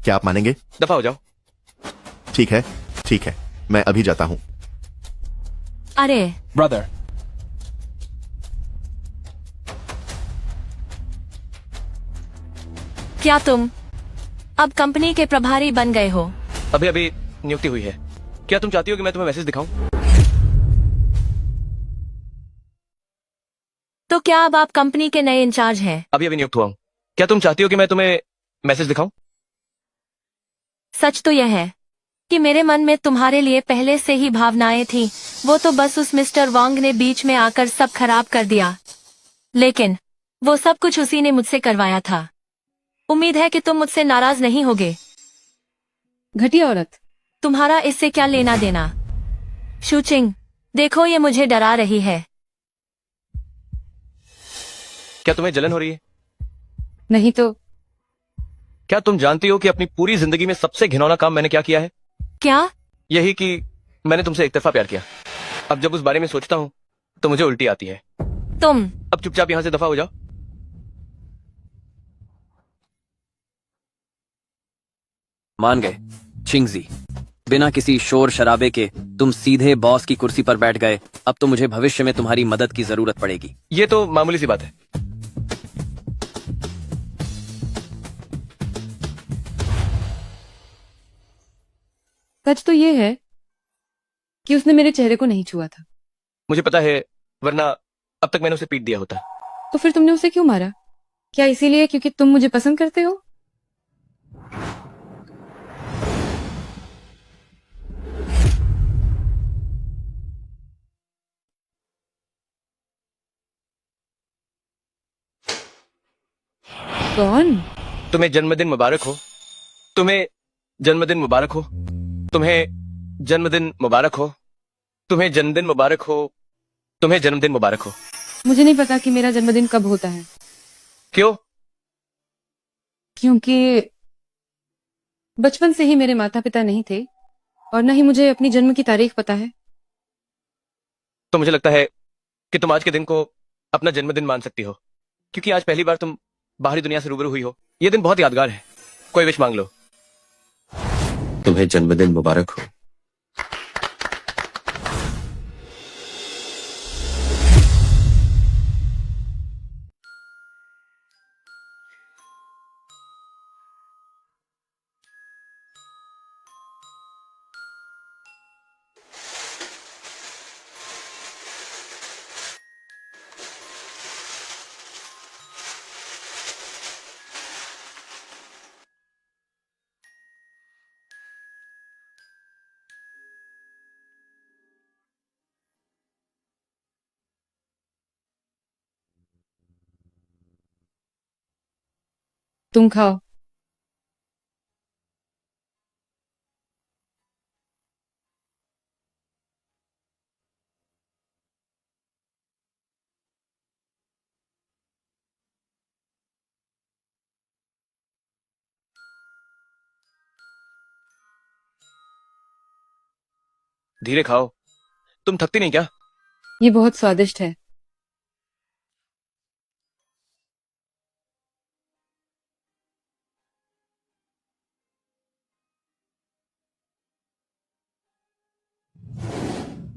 क्या आप मानेंगे? दफा हो जाओ। ठीक है, मैं अभी जाता हूँ। अरे ब्रदर, क्या तुम अब कंपनी के प्रभारी बन गए हो? अभी अभी नियुक्ति हुई है। क्या तुम चाहती हो कि मैं तुम्हें मैसेज दिखाऊं? तो क्या अब आप कंपनी के नए इंचार्ज हैं? अभी अभी नियुक्त हुआ हूं। क्या तुम चाहती हो कि मैं तुम्हें मैसेज दिखाऊं? सच तो यह है कि मेरे मन में तुम्हारे लिए पहले से ही भावनाएं थी। वो तो बस उस मिस्टर वांग ने बीच में आकर सब खराब कर दिया। लेकिन वो सब कुछ उसी ने मुझसे करवाया था। उम्मीद है कि तुम मुझसे नाराज नहीं होगे। घटिया औरत। तुम्हारा इससे क्या लेना देना? शूचिंग, देखो ये मुझे डरा रही है। क्या तुम्हें जलन हो रही है? नहीं तो। क्या तुम जानती हो कि अपनी पूरी जिंदगी में सबसे घिनौना काम मैंने क्या किया है? क्या? यही कि मैंने तुमसे एक तरफा प्यार किया। अब जब उस बारे में सोचता हूं तो मुझे उल्टी आती है। तुम अब चुपचाप यहां से दफा हो जाओ। मान गए चिंगजी। बिना किसी शोर शराबे के तुम सीधे बॉस की कुर्सी पर बैठ गए। अब तो मुझे भविष्य में तुम्हारी मदद की जरूरत पड़ेगी। ये तो मामूली सी बात है। सच तो ये है कि उसने मेरे चेहरे को नहीं छुआ था। मुझे पता है, वरना अब तक मैंने उसे पीट दिया होता। तो फिर तुमने उसे क्यों मारा? क्या इसीलिए क्योंकि तुम मुझे पसंद करते हो? कौन? तुम्हें जन्मदिन मुबारक हो। तुम्हें जन्मदिन मुबारक हो। तुम्हें जन्मदिन मुबारक हो। तुम्हें जन्मदिन मुबारक हो। तुम्हें जन्मदिन मुबारक हो। मुझे नहीं पता कि मेरा जन्मदिन कब होता है। क्यों? क्योंकि बचपन से ही मेरे माता पिता नहीं थे और न ही मुझे अपनी जन्म की तारीख पता है। तो मुझे लगता है कि तुम आज के दिन को अपना जन्मदिन मान सकती हो, क्योंकि आज पहली बार तुम बाहरी दुनिया से रूबरू हुई हो। यह दिन बहुत यादगार है। कोई विश मांग लो। तुम्हें जन्मदिन मुबारक हो। तुम खाओ। धीरे खाओ। तुम थकती नहीं क्या? ये बहुत स्वादिष्ट है।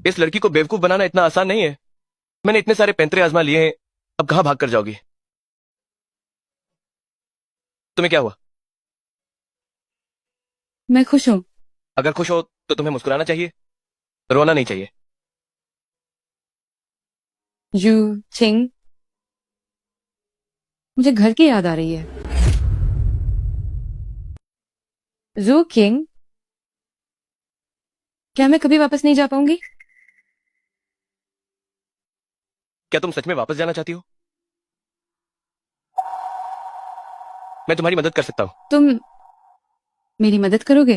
इस लड़की को बेवकूफ बनाना इतना आसान नहीं है। मैंने इतने सारे पैंतरे आजमा लिए हैं, अब कहां भाग कर जाओगी? तुम्हें क्या हुआ? मैं खुश हूं। अगर खुश हो तो तुम्हें मुस्कुराना चाहिए, रोना नहीं चाहिए। यू चिंग, मुझे घर की याद आ रही है। जू किंग, क्या मैं कभी वापस नहीं जा पाऊंगी? क्या तुम सच में वापस जाना चाहती हो? मैं तुम्हारी मदद कर सकता हूं। तुम मेरी मदद करोगे?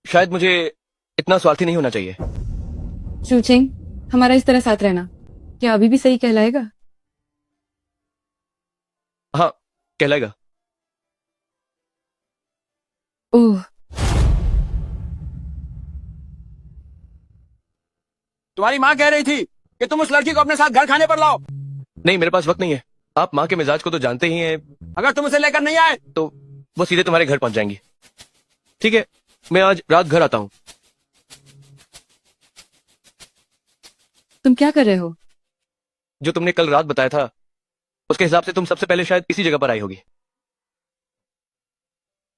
शायद मुझे इतना स्वार्थी नहीं होना चाहिए। जू चिंग, हमारा इस तरह साथ रहना क्या अभी भी सही कहलाएगा? हाँ, कहलाएगा। ओह, तुम्हारी माँ कह रही थी कि तुम उस लड़की को अपने साथ घर खाने पर लाओ। नहीं, मेरे पास वक्त नहीं है। आप माँ के मिजाज को तो जानते ही हैं। अगर तुम उसे लेकर नहीं आए तो वो सीधे तुम्हारे घर पहुंच जाएंगी। ठीक है, मैं आज रात घर आता हूँ। तुम क्या कर रहे हो? जो तुमने कल रात बताया था उसके हिसाब से तुम सबसे पहले शायद इसी जगह पर आई होगी।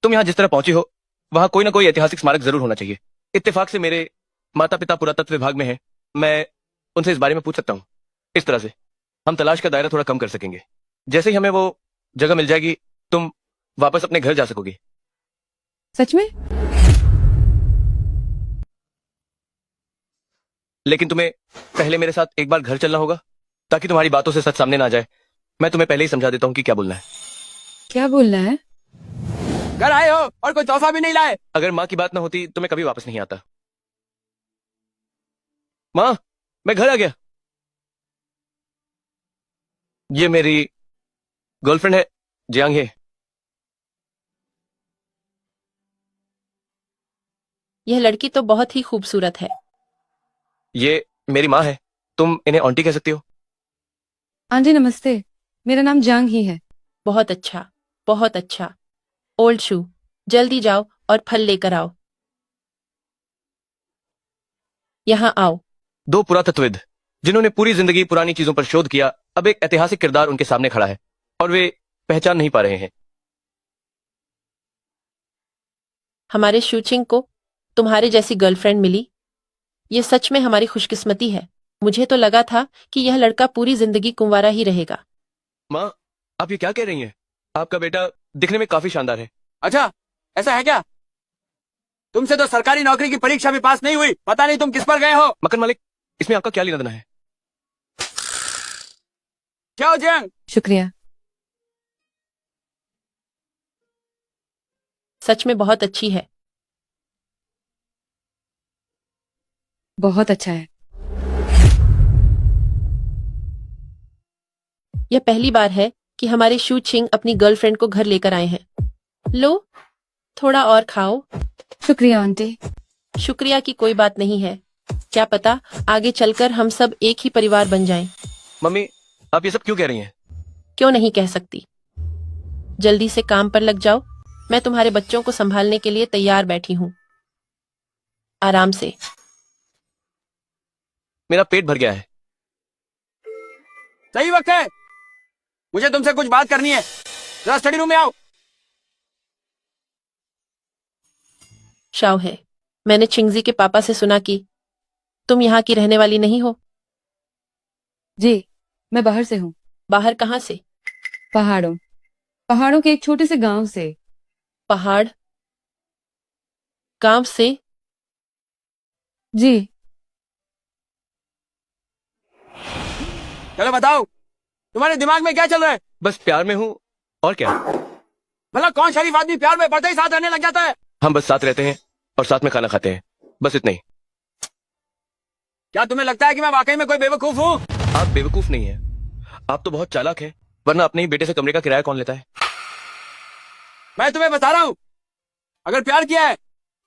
तुम यहाँ जिस तरह पहुंची हो वहां कोई ना कोई ऐतिहासिक स्मारक जरूर होना चाहिए। इत्तेफाक से मेरे माता पिता पुरातत्व विभाग में हैं, मैं उनसे इस बारे में पूछ सकता हूँ। इस तरह से हम तलाश का दायरा थोड़ा कम कर सकेंगे। जैसे ही हमें वो जगह मिल जाएगी तुम वापस अपने घर जा सकोगी। सच में? लेकिन तुम्हें पहले मेरे साथ एक बार घर चलना होगा ताकि तुम्हारी बातों से सच सामने ना आ जाए। मैं तुम्हें पहले ही समझा देता हूँ कि क्या बोलना है। क्या बोलना है? घर आए हो और कोई तोहफा भी नहीं लाए। अगर माँ की बात ना होती तो मैं कभी वापस नहीं आता। माँ, मैं घर आ गया। ये मेरी गर्लफ्रेंड है जियांग हे। यह लड़की तो बहुत ही खूबसूरत है। ये मेरी माँ है, तुम इन्हें आंटी कह सकती हो। आंटी नमस्ते, मेरा नाम जांग ही है। बहुत अच्छा, बहुत अच्छा। ओल्ड शू, जल्दी जाओ और फल लेकर आओ। यहाँ आओ। दो पुरातत्वविद जिन्होंने पूरी जिंदगी पुरानी चीजों पर शोध किया, अब एक ऐतिहासिक किरदार उनके सामने खड़ा है और वे पहचान नहीं पा रहे हैं। हमारे शूचिंग को तुम्हारे जैसी गर्लफ्रेंड मिली, ये सच में हमारी खुशकिस्मती है। मुझे तो लगा था कि यह लड़का पूरी जिंदगी कुंवारा ही रहेगा। माँ, आप ये क्या कह रही हैं? आपका बेटा दिखने में काफी शानदार है। अच्छा, ऐसा है क्या? तुमसे तो सरकारी नौकरी की परीक्षा भी पास नहीं हुई, पता नहीं तुम किस पर गए हो। मकान मालिक, इसमें आपका क्या लेना देना है? क्या हो जियांग? शुक्रिया। सच में बहुत अच्छी है। बहुत अच्छा है। यह पहली बार है कि हमारे शू चिंग अपनी गर्लफ्रेंड को घर लेकर आए हैं। लो, थोड़ा और खाओ। शुक्रिया आंटी। शुक्रिया की कोई बात नहीं है। क्या पता आगे चलकर हम सब एक ही परिवार बन जाएं। मम्मी, आप ये सब क्यों कह रही हैं? क्यों नहीं कह सकती। जल्दी से काम पर लग जाओ, मैं तुम्हारे बच्चों को संभालने के लिए तैयार बैठी हूँ। आराम से। मेरा पेट भर गया है। सही वक्त है, मुझे तुमसे कुछ बात करनी है। जरा स्टडी रूम में आओ। शाओ है, मैंने चिंगजी के पापा से सुना कि तुम यहाँ की रहने वाली नहीं हो। जी, मैं बाहर से हूँ। बाहर कहाँ से? पहाड़ों के एक छोटे से गांव से। पहाड़ गांव से? जी। चलो बताओ, तुम्हारे दिमाग में क्या चल रहा है? बस प्यार में हूँ, और क्या। भला कौन शरीफ आदमी प्यार में पड़ते ही साथ रहने लग जाता है? हम बस साथ रहते हैं और साथ में खाना खाते हैं, बस इतना ही। क्या तुम्हें लगता है कि मैं वाकई में कोई बेवकूफ हूँ? आप बेवकूफ नहीं हैं, आप तो बहुत चालाक हैं, वरना अपने ही बेटे से कमरे का किराया कौन लेता है? मैं तुम्हें बता रहा हूँ, अगर प्यार किया है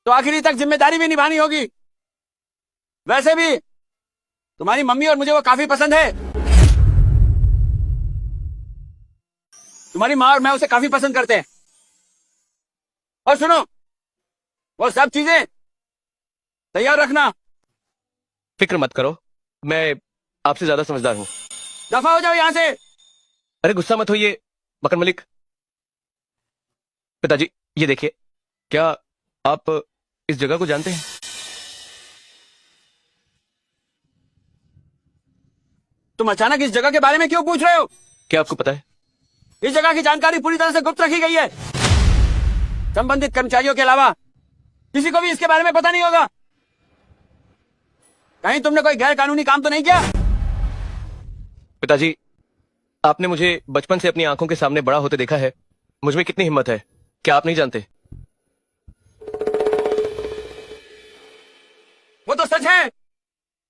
तो आखिरी तक जिम्मेदारी भी निभानी होगी। वैसे भी तुम्हारी मम्मी और मुझे वो काफी पसंद है। तुम्हारी माँ और मैं उसे काफी पसंद करते हैं। और सुनो, वो सब चीजें तैयार रखना। फिक्र मत करो, मैं आपसे ज्यादा समझदार हूँ। दफा हो जाओ यहाँ से। अरे गुस्सा मत होइए मकन मलिक। पिताजी, ये देखिए, क्या आप इस जगह को जानते हैं? तुम अचानक इस जगह के बारे में क्यों पूछ रहे हो? क्या आपको पता है? इस जगह की जानकारी पूरी तरह से गुप्त रखी गई है। संबंधित कर्मचारियों के अलावा किसी को भी इसके बारे में पता नहीं होगा। कहीं तुमने कोई गैर कानूनी काम तो नहीं किया? पिताजी, आपने मुझे बचपन से अपनी आंखों के सामने बड़ा होते देखा है। मुझ में कितनी हिम्मत है, क्या आप नहीं जानते? वो तो सच है।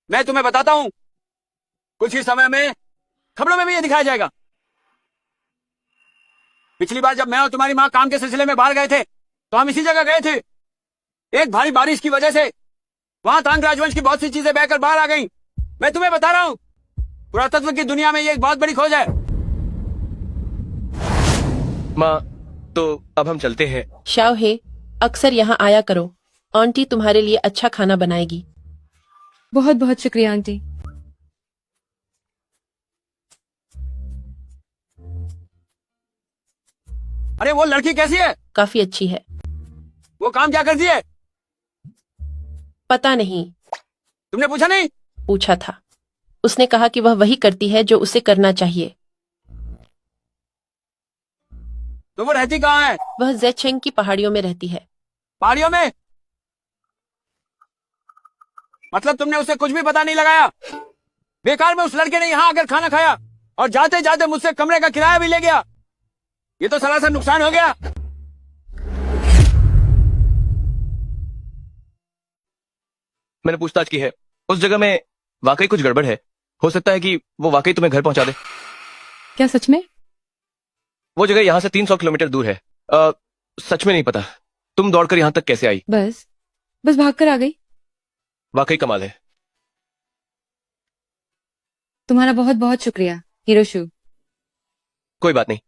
मैं तुम्हें बताता हूं, कुछ ही समय में खबरों में भी ये दिखाया जाएगा। पिछली बार जब मैं और तुम्हारी माँ काम के सिलसिले में बाहर गए थे तो हम इसी जगह गए थे। एक भारी बारिश की वजह से वहां तांग राजवंश की बहुत सी चीजें बहकर बाहर आ गईं। मैं तुम्हें बता रहा हूं, पुरातत्व की दुनिया में ये एक बहुत बड़ी खोज है। माँ, तो अब हम चलते हैं। शाओ हे, अक्सर यहाँ आया करो। आंटी तुम्हारे लिए अच्छा खाना बनाएगी। बहुत बहुत शुक्रिया आंटी। अरे वो लड़की कैसी है? काफी अच्छी है। वो काम क्या करती है? पता नहीं, तुमने पूछा नहीं? पूछा था। उसने कहा कि वह वही करती है जो उसे करना चाहिए। तो वो रहती कहाँ है? वह ज़ेचेंग की पहाड़ियों में रहती है। पहाड़ियों में? मतलब तुमने उसे कुछ भी पता नहीं लगाया? बेकार में उस लड़के ने यहाँ आकर खाना खाया और जाते जाते मुझसे कमरे का किराया भी ले गया। ये तो सरासर नुकसान हो गया। मैंने पूछताछ की है, उस जगह में वाकई कुछ गड़बड़ है। हो सकता है कि वो वाकई तुम्हें घर पहुंचा दे। क्या सच में? वो जगह यहाँ से 300 किलोमीटर दूर है। सच में नहीं पता तुम दौड़कर यहाँ तक कैसे आई। बस भागकर आ गई। वाकई कमाल है। तुम्हारा बहुत बहुत शुक्रिया हिरोशु। कोई बात नहीं।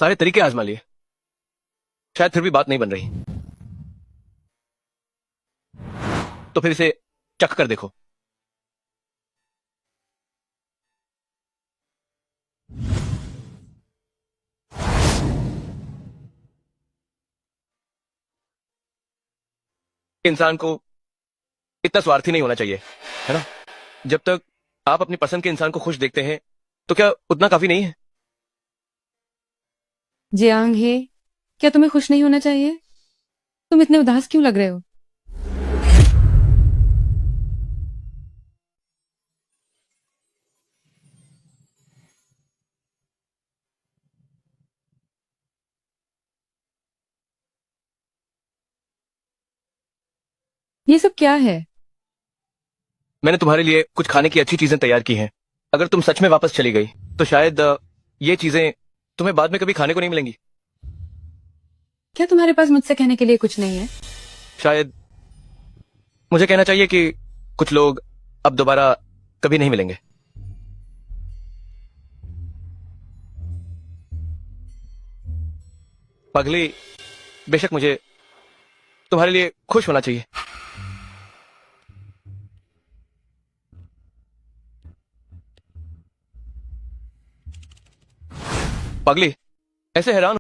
सारे तरीके आजमा लिए, शायद फिर भी बात नहीं बन रही। तो फिर इसे चख कर देखो। इंसान को इतना स्वार्थी नहीं होना चाहिए, है ना? जब तक आप अपनी पसंद के इंसान को खुश देखते हैं तो क्या उतना काफी नहीं है? जियांग हे, क्या तुम्हें खुश नहीं होना चाहिए? तुम इतने उदास क्यों लग रहे हो? ये सब क्या है? मैंने तुम्हारे लिए कुछ खाने की अच्छी चीजें तैयार की हैं। अगर तुम सच में वापस चली गई तो शायद ये चीजें तुम्हें बाद में कभी खाने को नहीं मिलेंगी। क्या तुम्हारे पास मुझसे कहने के लिए कुछ नहीं है? शायद मुझे कहना चाहिए कि कुछ लोग अब दोबारा कभी नहीं मिलेंगे। पगली, बेशक मुझे तुम्हारे लिए खुश होना चाहिए। पगली, ऐसे हैरान